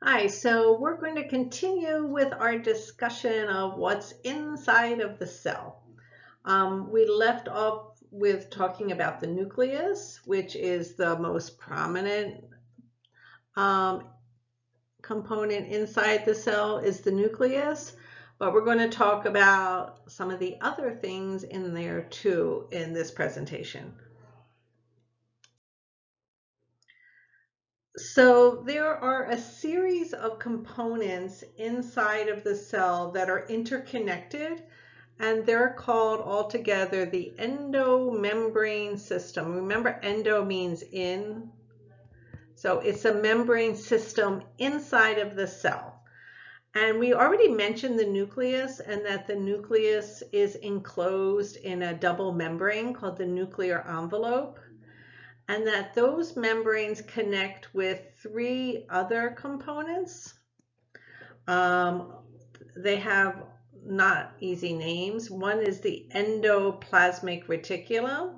Hi, so we're going to continue with our discussion of what's inside of the cell. We left off with talking about the nucleus, which is the most prominent um, component inside the cell is the nucleus, but we're going to talk about some of the other things in there too in this presentation. So there are a series of components inside of the cell that are interconnected, and they're called altogether the endomembrane system. Remember, endo means in, so it's a membrane system inside of the cell. And we already mentioned the nucleus and that the nucleus is enclosed in a double membrane called the nuclear envelope, and that those membranes connect with three other components. They have not easy names. One is the endoplasmic reticulum,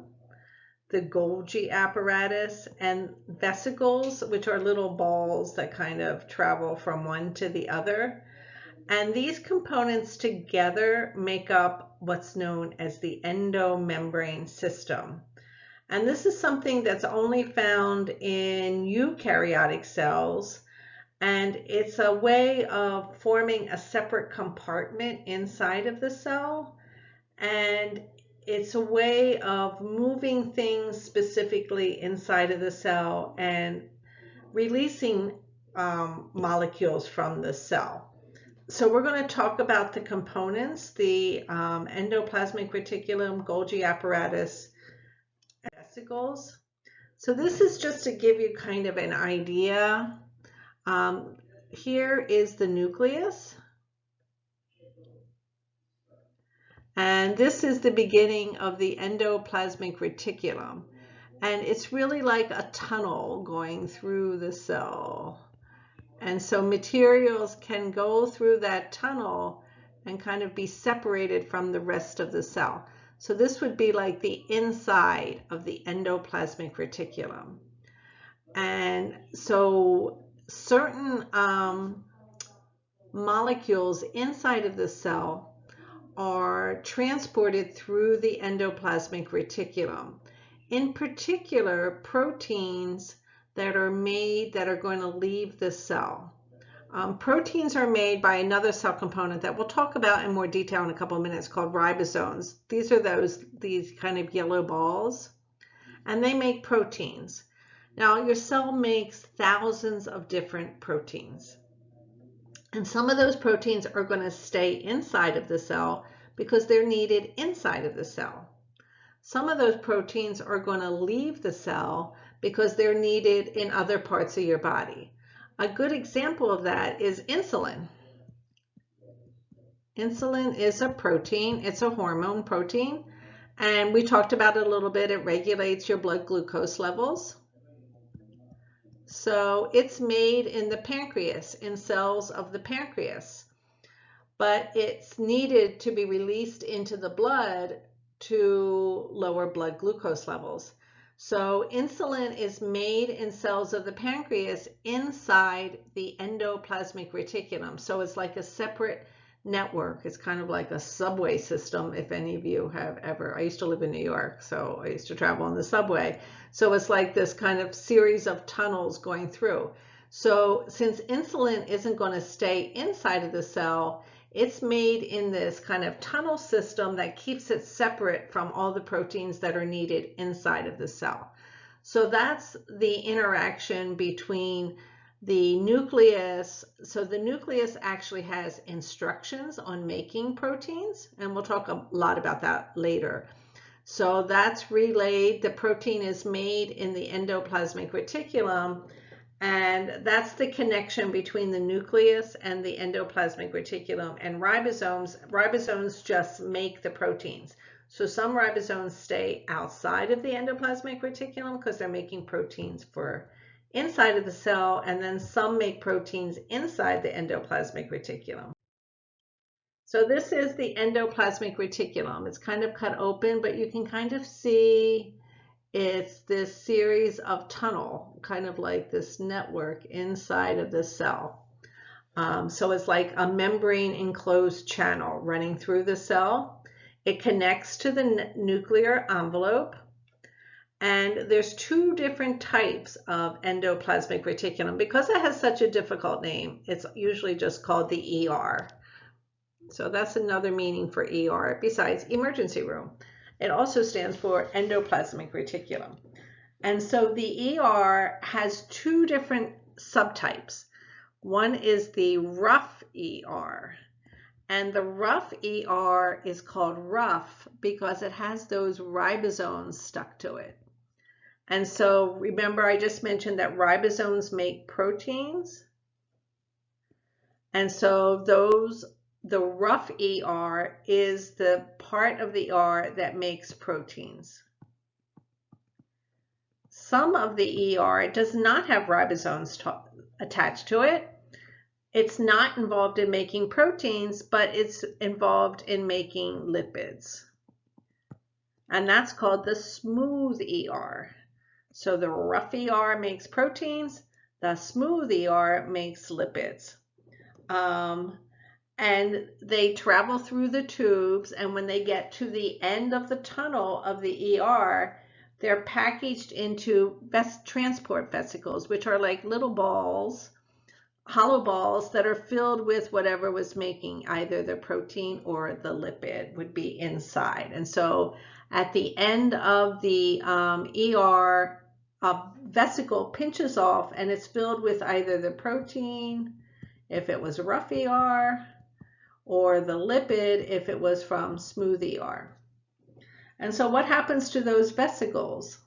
the Golgi apparatus, and vesicles, which are little balls that kind of travel from one to the other. And these components together make up what's known as the endomembrane system. And this is something that's only found in eukaryotic cells, and it's a way of forming a separate compartment inside of the cell, and it's a way of moving things specifically inside of the cell and releasing molecules from the cell. So we're going to talk about the components, the endoplasmic reticulum, Golgi apparatus, vesicles. So this is just to give you kind of an idea. Here is the nucleus. And this is the beginning of the endoplasmic reticulum. And it's really like a tunnel going through the cell. And so materials can go through that tunnel and kind of be separated from the rest of the cell. So this would be like the inside of the endoplasmic reticulum. And so certain molecules inside of the cell are transported through the endoplasmic reticulum. In particular, proteins that are made that are going to leave the cell. Proteins are made by another cell component that we'll talk about in more detail in a couple of minutes called ribosomes. These are these kind of yellow balls, and they make proteins. Now, your cell makes thousands of different proteins. And some of those proteins are going to stay inside of the cell because they're needed inside of the cell. Some of those proteins are going to leave the cell because they're needed in other parts of your body. A good example of that is insulin. Insulin is a protein. It's a hormone protein. And we talked about it a little bit. It regulates your blood glucose levels. So it's made in the pancreas, in cells of the pancreas. But it's needed to be released into the blood to lower blood glucose levels. So insulin is made in cells of the pancreas inside the endoplasmic reticulum. So it's like a separate network. It's kind of like a subway system, if any of you have ever. I used to live in New York, so I used to travel on the subway. So it's like this kind of series of tunnels going through. So since insulin isn't going to stay inside of the cell, it's made in this kind of tunnel system that keeps it separate from all the proteins that are needed inside of the cell. So that's the interaction between the nucleus. So the nucleus actually has instructions on making proteins, and we'll talk a lot about that later. So that's relayed. The protein is made in the endoplasmic reticulum, and that's the connection between the nucleus and the endoplasmic reticulum. And ribosomes just make the proteins. So some ribosomes stay outside of the endoplasmic reticulum because they're making proteins for inside of the cell, and then some make proteins inside the endoplasmic reticulum. So this is the endoplasmic reticulum. It's kind of cut open, but you can kind of see it's this series of tunnel, kind of like this network inside of the cell. So it's like a membrane enclosed channel running through the cell. It connects to the nuclear envelope. And there's two different types of endoplasmic reticulum. Because it has such a difficult name, it's usually just called the ER. So that's another meaning for ER besides emergency room. It also stands for endoplasmic reticulum. And so the ER has two different subtypes. One is the rough ER. And the rough ER is called rough because it has those ribosomes stuck to it. And so remember, I just mentioned that ribosomes make proteins. And so the rough ER is the part of the ER that makes proteins. Some of the ER does not have ribosomes attached to it. It's not involved in making proteins, but it's involved in making lipids. And that's called the smooth ER. So the rough ER makes proteins, the smooth ER makes lipids. And they travel through the tubes, and when they get to the end of the tunnel of the ER, they're packaged into transport vesicles, which are like little balls, hollow balls that are filled with whatever was making either the protein or the lipid would be inside. And so at the end of the ER, a vesicle pinches off and it's filled with either the protein, if it was rough ER, or the lipid if it was from smooth ER. And so what happens to those vesicles?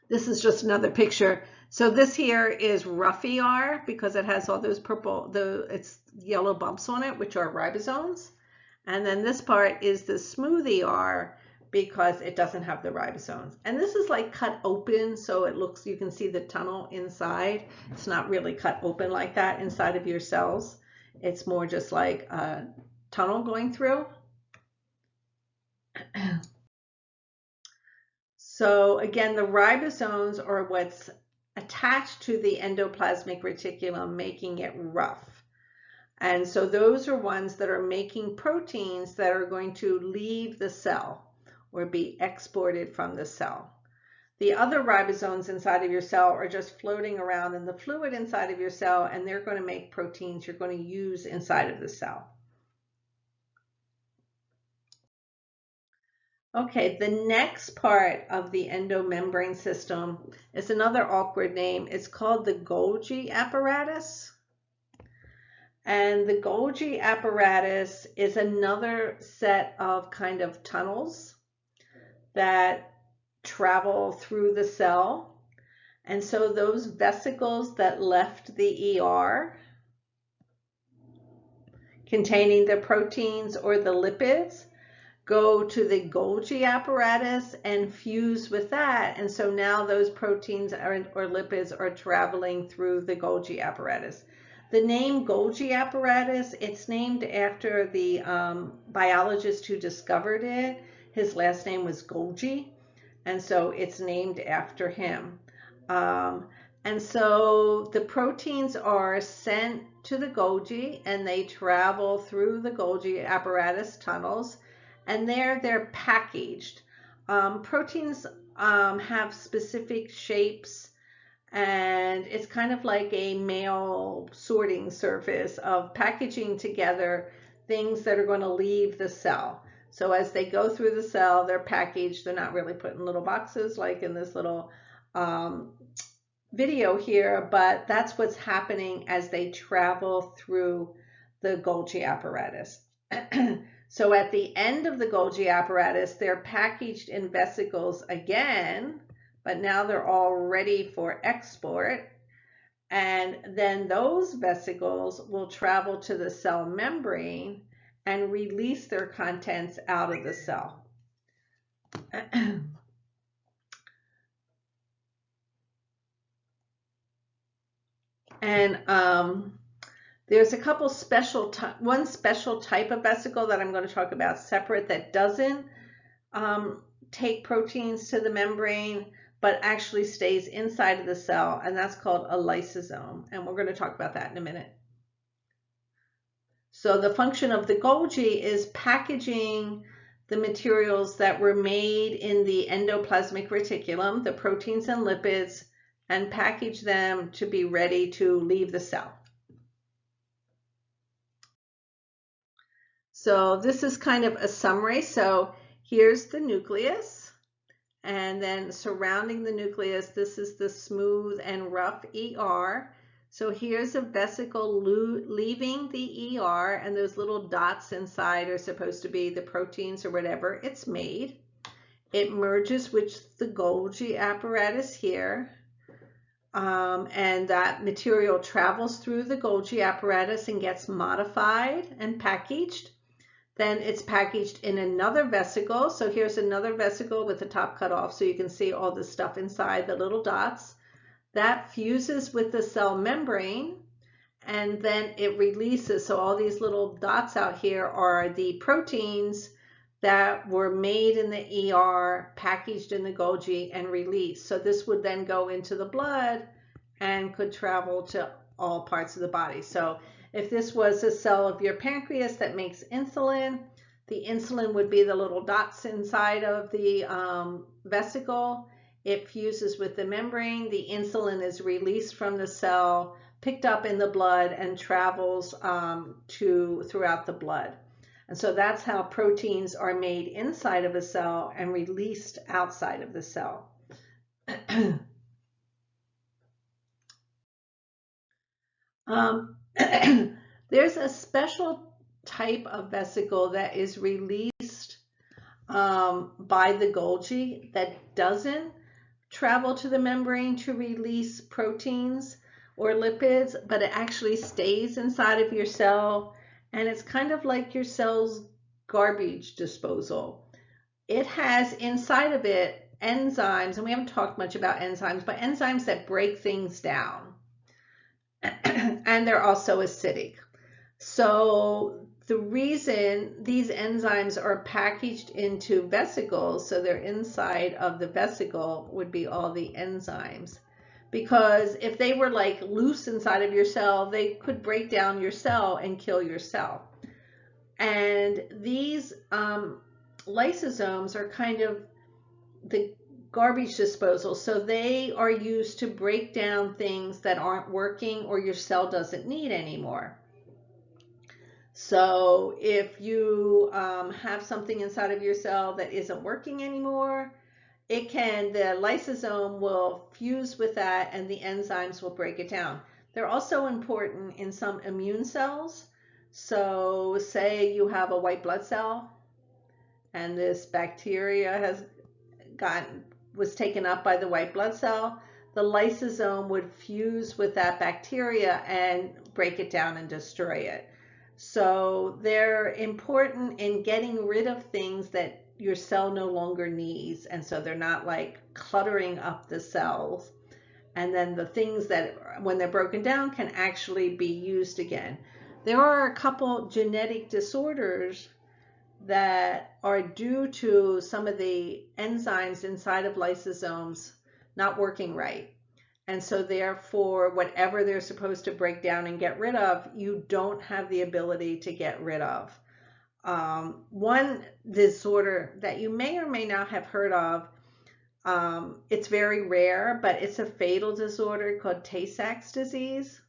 This is just another picture. So this here is rough ER because it has all those it's yellow bumps on it, which are ribosomes. And then this part is the smooth ER because it doesn't have the ribosomes. And this is like cut open, so it looks, you can see the tunnel inside. It's not really cut open like that inside of your cells. It's more just like a tunnel going through. So again, the ribosomes are what's attached to the endoplasmic reticulum, making it rough. And so those are ones that are making proteins that are going to leave the cell or be exported from the cell. The other ribosomes inside of your cell are just floating around in the fluid inside of your cell, and they're going to make proteins you're going to use inside of the cell. Okay, the next part of the endomembrane system is another awkward name. It's called the Golgi apparatus. And the Golgi apparatus is another set of kind of tunnels that travel through the cell. And so those vesicles that left the ER containing the proteins or the lipids go to the Golgi apparatus and fuse with that. And so now those proteins or lipids are traveling through the Golgi apparatus. The name Golgi apparatus, it's named after the biologist who discovered it. His last name was Golgi, and so it's named after him. And so the proteins are sent to the Golgi and they travel through the Golgi apparatus tunnels, and there they're packaged. Proteins have specific shapes, and it's kind of like a mail sorting service of packaging together things that are going to leave the cell. So as they go through the cell, they're packaged. They're not really put in little boxes like in this little video here, but that's what's happening as they travel through the Golgi apparatus. So at the end of the Golgi apparatus, they're packaged in vesicles again, but now they're all ready for export. And then those vesicles will travel to the cell membrane and release their contents out of the cell. And there's a couple one special type of vesicle that I'm going to talk about separate that doesn't take proteins to the membrane, but actually stays inside of the cell, and that's called a lysosome. And we're going to talk about that in a minute. So the function of the Golgi is packaging the materials that were made in the endoplasmic reticulum, the proteins and lipids, and package them to be ready to leave the cell. So this is kind of a summary. So here's the nucleus, and then surrounding the nucleus, this is the smooth and rough ER. So here's a vesicle leaving the ER, and those little dots inside are supposed to be the proteins or whatever it's made. It merges with the Golgi apparatus here, and that material travels through the Golgi apparatus and gets modified and packaged. Then it's packaged in another vesicle. So here's another vesicle with the top cut off, so you can see all the stuff inside, the little dots. That fuses with the cell membrane, and then it releases. So all these little dots out here are the proteins that were made in the ER, packaged in the Golgi, and released. So this would then go into the blood and could travel to all parts of the body. So if this was a cell of your pancreas that makes insulin, the insulin would be the little dots inside of the vesicle. It fuses with the membrane. The insulin is released from the cell, picked up in the blood, and travels throughout the blood. And so that's how proteins are made inside of a cell and released outside of the cell. There's a special type of vesicle that is released by the Golgi that doesn't travel to the membrane to release proteins or lipids, but it actually stays inside of your cell, and it's kind of like your cell's garbage disposal. It has inside of it enzymes, and we haven't talked much about enzymes, but enzymes that break things down. And they're also acidic. So the reason these enzymes are packaged into vesicles, so they're inside of the vesicle, would be all the enzymes. Because if they were like loose inside of your cell, they could break down your cell and kill your cell. And these lysosomes are kind of the garbage disposal. So they are used to break down things that aren't working or your cell doesn't need anymore. So if you have something inside of your cell that isn't working anymore, the lysosome will fuse with that and the enzymes will break it down. They're also important in some immune cells. So say you have a white blood cell and this bacteria was taken up by the white blood cell, the lysosome would fuse with that bacteria and break it down and destroy it. So they're important in getting rid of things that your cell no longer needs, and so they're not like cluttering up the cells. And then the things that, when they're broken down, can actually be used again. There are a couple genetic disorders that are due to some of the enzymes inside of lysosomes not working right. And so therefore, whatever they're supposed to break down and get rid of, you don't have the ability to get rid of. One disorder that you may or may not have heard of, it's very rare, but it's a fatal disorder called Tay-Sachs disease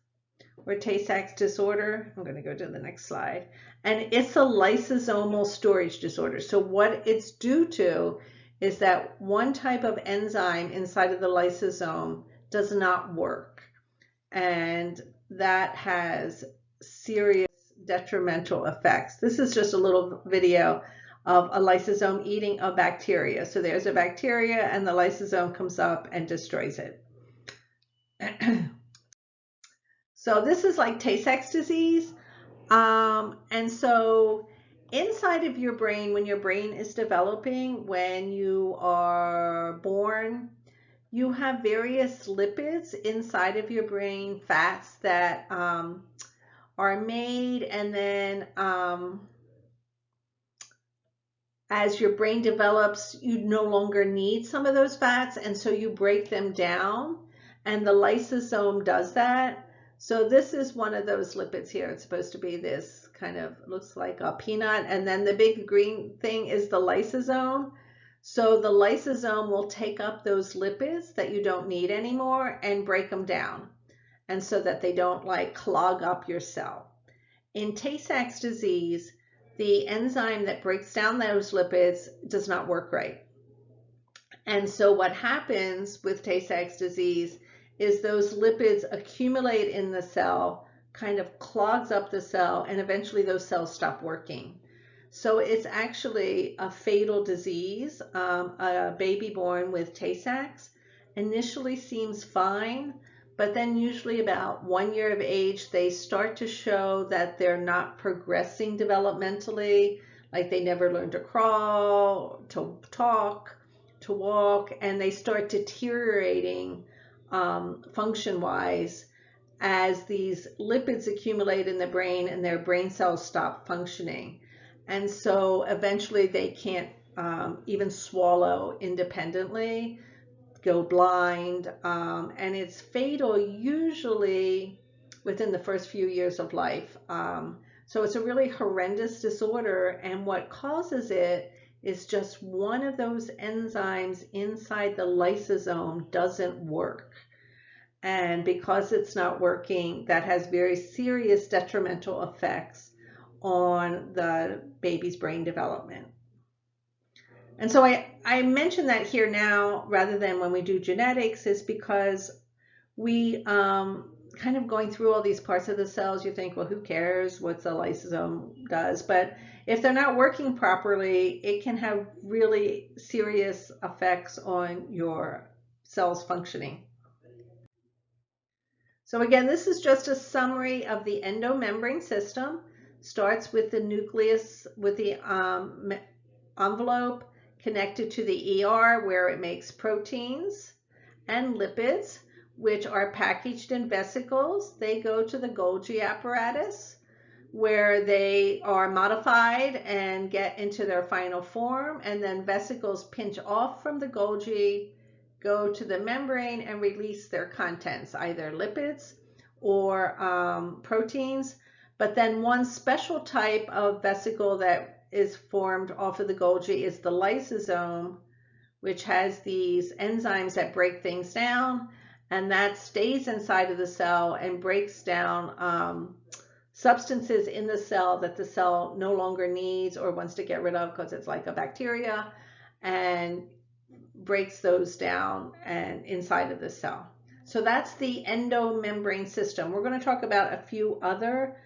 or Tay-Sachs disorder. I'm going to go to the next slide. And it's a lysosomal storage disorder. So what it's due to is that one type of enzyme inside of the lysosome does not work. And that has serious detrimental effects. This is just a little video of a lysosome eating a bacteria. So there's a bacteria and the lysosome comes up and destroys it. So this is like Tay-Sachs disease. And so inside of your brain, when your brain is developing, when you are born, you have various lipids inside of your brain, fats that are made and then as your brain develops, you no longer need some of those fats, and so you break them down, and the lysosome does that. So this is one of those lipids here. It's supposed to be this kind of, looks like a peanut, and then the big green thing is the lysosome. So the lysosome will take up those lipids that you don't need anymore and break them down, and so that they don't like clog up your cell. In Tay-Sachs disease, the enzyme that breaks down those lipids does not work right. And so what happens with Tay-Sachs disease is those lipids accumulate in the cell, kind of clogs up the cell, and eventually those cells stop working. So it's actually a fatal disease. A baby born with Tay-Sachs initially seems fine, but then usually about 1 year of age, they start to show that they're not progressing developmentally, like they never learn to crawl, to talk, to walk, and they start deteriorating function-wise as these lipids accumulate in the brain and their brain cells stop functioning. And so eventually they can't even swallow independently, go blind, and it's fatal usually within the first few years of life. So it's a really horrendous disorder, and what causes it is just one of those enzymes inside the lysosome doesn't work. And because it's not working, that has very serious detrimental effects on the baby's brain development. And so I mention that here now rather than when we do genetics is because we kind of going through all these parts of the cells, you think, well, who cares what the lysosome does? But if they're not working properly, it can have really serious effects on your cells functioning. So again, this is just a summary of the endomembrane system. Starts with the nucleus, with the envelope connected to the ER where it makes proteins and lipids, which are packaged in vesicles. They go to the Golgi apparatus where they are modified and get into their final form, and then vesicles pinch off from the Golgi, go to the membrane and release their contents, either lipids or proteins. But then one special type of vesicle that is formed off of the Golgi is the lysosome, which has these enzymes that break things down, and that stays inside of the cell and breaks down substances in the cell that the cell no longer needs or wants to get rid of because it's like a bacteria, and breaks those down and inside of the cell. So that's the endomembrane system. We're going to talk about a few other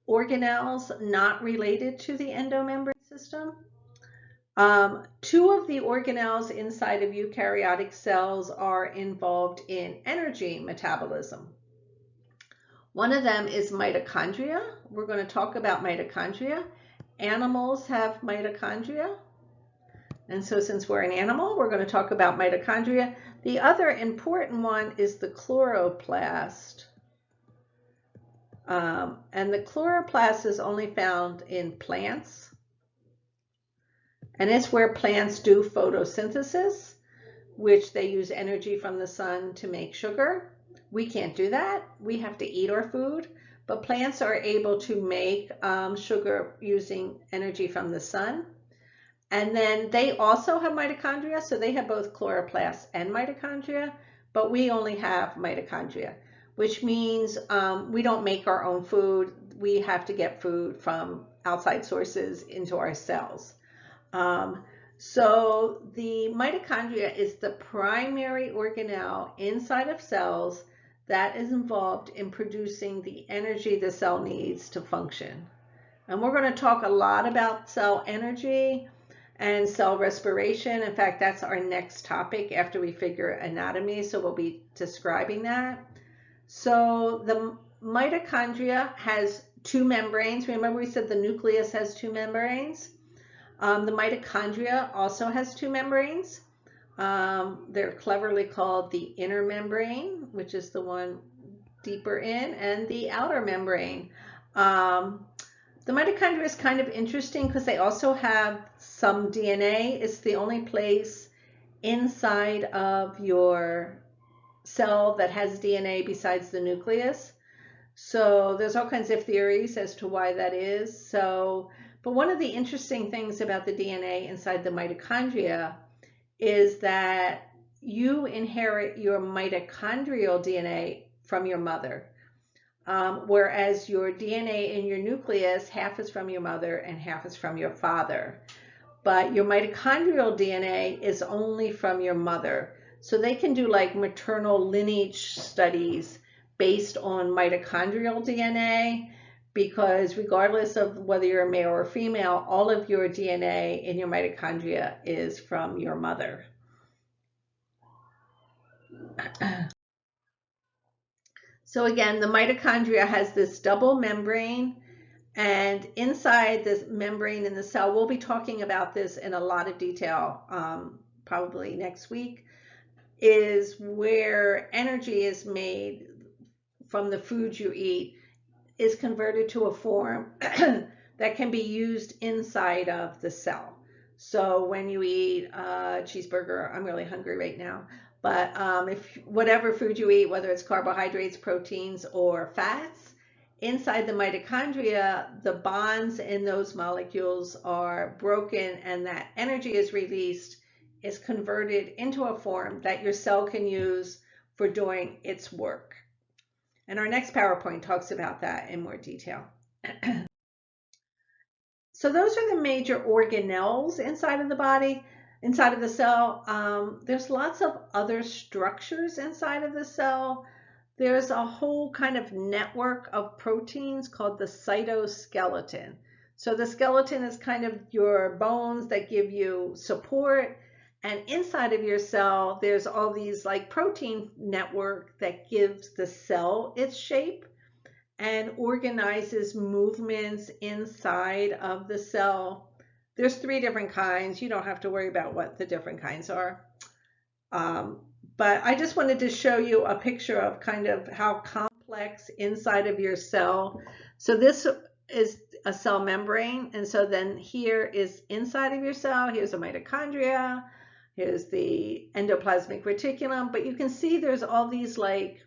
organelles not related to the endomembrane system. Two of the organelles inside of eukaryotic cells are involved in energy metabolism. One of them is mitochondria. We're going to talk about mitochondria. Animals have mitochondria. And so since we're an animal, we're going to talk about mitochondria. The other important one is the chloroplast. And the chloroplast is only found in plants. And it's where plants do photosynthesis, which they use energy from the sun to make sugar. We can't do that. We have to eat our food. But plants are able to make sugar using energy from the sun. And then they also have mitochondria, so they have both chloroplasts and mitochondria, but we only have mitochondria, which means we don't make our own food. We have to get food from outside sources into our cells. So the mitochondria is the primary organelle inside of cells that is involved in producing the energy the cell needs to function. And we're going to talk a lot about cell energy and cell respiration. In fact, that's our next topic after we figure anatomy, so we'll be describing that. So the mitochondria has two membranes. Remember we said the nucleus has two membranes? The mitochondria also has two membranes. They're cleverly called the inner membrane, which is the one deeper in, and the outer membrane. The The mitochondria is kind of interesting because they also have some DNA. It's the only place inside of your cell that has DNA besides the nucleus. So there's all kinds of theories as to why that is. But one of the interesting things about the DNA inside the mitochondria is that you inherit your mitochondrial DNA from your mother. Whereas your DNA in your nucleus, half is from your mother and half is from your father. But your mitochondrial DNA is only from your mother. So they can do like maternal lineage studies based on mitochondrial DNA, because regardless of whether you're a male or female, all of your DNA in your mitochondria is from your mother. So again, the mitochondria has this double membrane, and inside this membrane in the cell, we'll be talking about this in a lot of detail, probably next week, is where energy is made from the food you eat, is converted to a form that can be used inside of the cell. So when you eat a cheeseburger, I'm really hungry right now, but if whatever food you eat, whether it's carbohydrates, proteins, or fats, inside the mitochondria, the bonds in those molecules are broken, and that energy is released, is converted into a form that your cell can use for doing its work. And our next PowerPoint talks about that in more detail. So those are the major organelles inside of the body, inside of the cell. There's lots of other structures inside of the cell. There's a whole kind of network of proteins called the cytoskeleton. So the skeleton is kind of your bones that give you support. And inside of your cell, there's all these like protein network that gives the cell its shape and organizes movements inside of the cell. There's 3 different kinds. You don't have to worry about what the different kinds are. But I just wanted to show you a picture of kind of how complex inside of your cell. So this is a cell membrane. And so then here is inside of your cell. Here's a mitochondria. Here's the endoplasmic reticulum. But you can see there's all these like,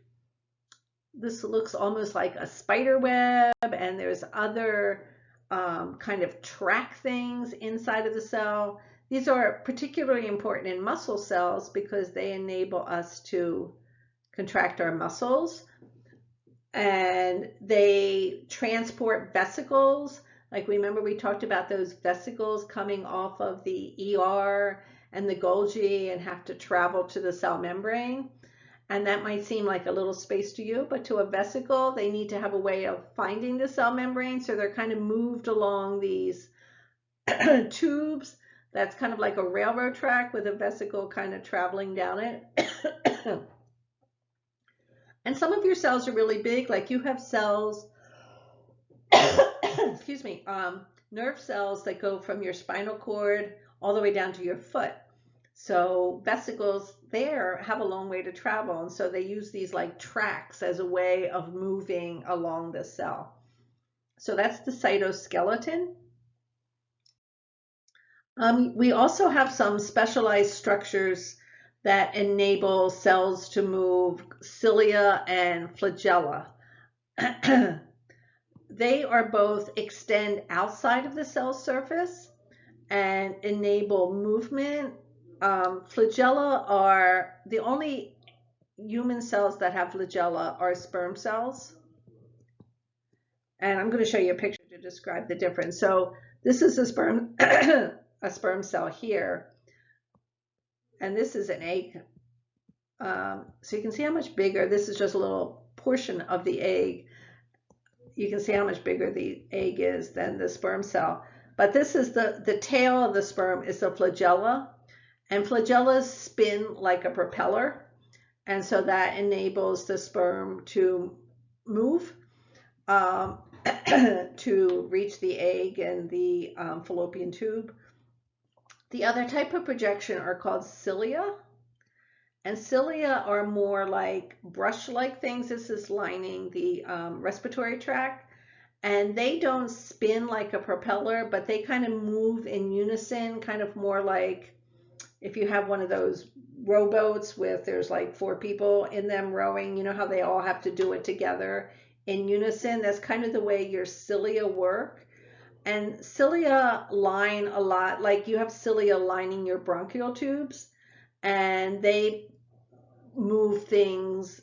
this looks almost like a spider web, and there's other kind of track things inside of the cell. These are particularly important in muscle cells because they enable us to contract our muscles, and they transport vesicles. Like, remember we talked about those vesicles coming off of the ER and the Golgi and have to travel to the cell membrane. And that might seem like a little space to you, but to a vesicle, they need to have a way of finding the cell membrane. So they're kind of moved along these tubes. That's kind of like a railroad track with a vesicle kind of traveling down it. And some of your cells are really big, like you have cells, excuse me, nerve cells that go from your spinal cord all the way down to your foot. So vesicles there have a long way to travel, and so they use these like tracks as a way of moving along the cell. So that's the cytoskeleton. We also have some specialized structures that enable cells to move, cilia and flagella. They are both extend outside of the cell surface and enable movement. Flagella are the only human cells that have flagella are sperm cells. And I'm going to show you a picture to describe the difference. So this is a sperm, a sperm cell here. And this is an egg. So you can see how much bigger, this is just a little portion of the egg. You can see how much bigger the egg is than the sperm cell. But this is the tail of the sperm is the flagella. And flagellas spin like a propeller, and so that enables the sperm to move to reach the egg and the fallopian tube. The other type of projection are called cilia, and cilia are more like brush-like things. This is lining the respiratory tract, and they don't spin like a propeller, but they kind of move in unison, kind of more like if you have one of those rowboats with there's like 4 people in them rowing, you know how they all have to do it together in unison. That's kind of the way your cilia work. And cilia line a lot, like you have cilia lining your bronchial tubes, and they move things,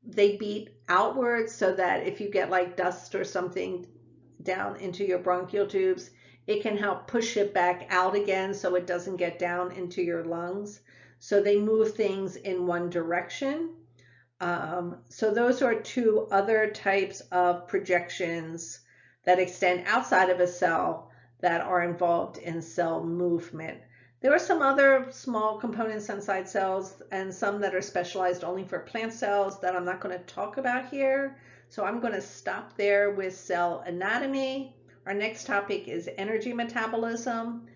they beat outwards so that if you get like dust or something down into your bronchial tubes, it can help push it back out again so it doesn't get down into your lungs. So they move things in one direction. So those are 2 other types of projections that extend outside of a cell that are involved in cell movement. There are some other small components inside cells and some that are specialized only for plant cells that I'm not going to talk about here. So I'm going to stop there with cell anatomy. Our next topic is energy metabolism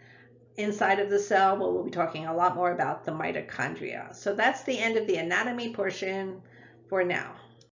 inside of the cell, where we'll be talking a lot more about the mitochondria. So that's the end of the anatomy portion for now.